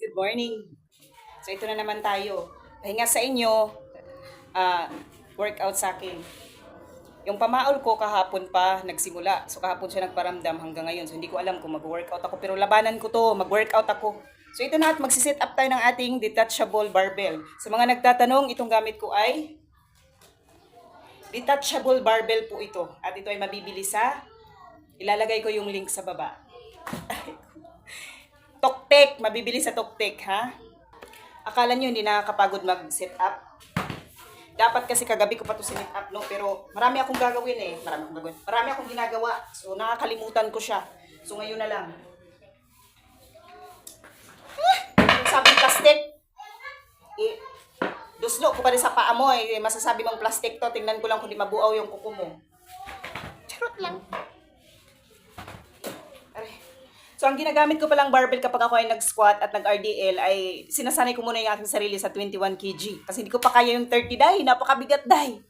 Good morning. So ito na naman tayo. Pahinga sa inyo, ah, workout sa akin. Yung pamaol ko kahapon pa nagsimula. So kahapon siya nagparamdam hanggang ngayon. So hindi ko alam kung mag-workout ako. Pero labanan ko to, mag-workout ako. So ito na at magsiset up tayo ng ating detachable barbell. Sa mga nagtatanong, itong gamit ko ay detachable barbell po ito. At ito ay mabibili sa, ilalagay ko yung link sa baba. Toktek, mabibili sa Toktek, ha? Akala nyo hindi nakakapagod mag-set up? Dapat kasi kagabi ko pa to sinet up, no? Pero marami akong gagawin eh. Marami akong ginagawa. So, nakakalimutan ko siya. So, ngayon na lang. Sabing plastic. Duslo ko pa rin sa paa mo eh. Masasabi mong plastic to. Tingnan ko lang kung di mabuaw yung kuko mo. Charot lang. So, ang ginagamit ko palang barbell kapag ako ay nag-squat at nag-RDL ay sinasanay ko muna yung aking sarili sa 21 kg. Kasi hindi ko pa kaya yung 30 dahi. Napakabigat dahi.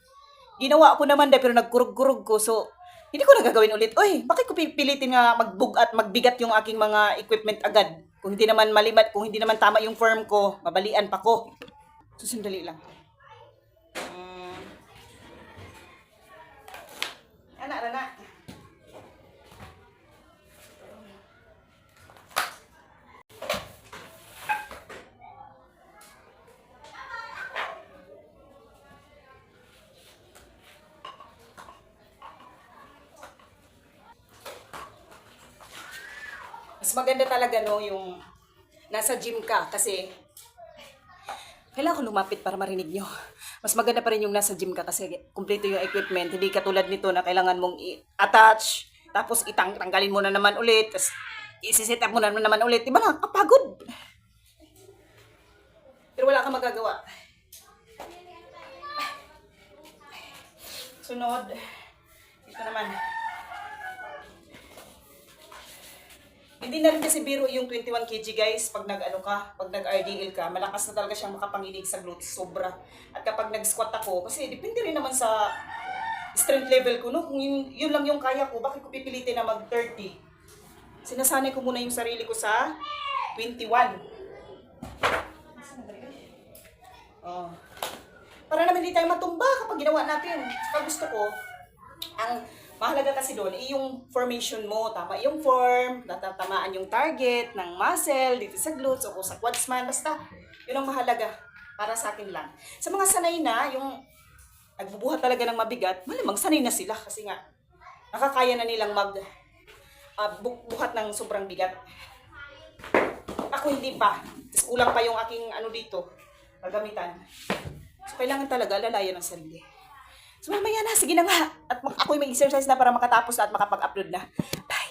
Ginawa ko naman dahi pero nagkurug-kurug ko. So, hindi ko na gagawin ulit. Uy, bakit ko pipilitin nga magbug at magbigat yung aking mga equipment agad? Kung hindi naman malimat, kung hindi naman tama yung form ko, mabalian pa ko. So, sandali lang. Anak. Mas maganda talaga no yung nasa gym ka kasi kailangan ko lumapit para marinig nyo. Mas maganda pa rin yung nasa gym ka kasi kumpleto yung equipment. Hindi katulad nito na kailangan mong i-attach, tapos tanggalin mo na naman ulit, tapos isi-set up mo na naman ulit. Diba nakakapagod? Pero wala kang magagawa. Sunod. Ito naman. Hindi na rin kasi biro yung 21 kg guys pag pag nag-RDL ka, malakas na talaga siyang makapanginig sa glutes, sobra. At kapag nag-squat ako, kasi depende rin naman sa strength level ko, no? Kung yun lang yung kaya ko, bakit ko pipilitin na mag-30? Sinasanay ko muna yung sarili ko sa 21. Oh. Para naman hindi tayo matumba kapag ginawa natin. Saka gusto ko, ang mahalaga kasi doon, yung formation mo, tama yung form, natatamaan yung target ng muscle, dito sa glutes, o sa quads man, basta, yun ang mahalaga para sa akin lang. Sa mga sanay na, yung nagbubuhat talaga ng mabigat, malamang sanay na sila kasi nga, nakakaya na nilang buhat ng sobrang bigat. Ako hindi pa, tapos kulang pa yung aking dito, kagamitan. So, kailangan talaga lalayan ng sarili. So, mamaya na. Sige na nga. At ako'y may exercise na para makatapos na at makapag-upload na. Bye!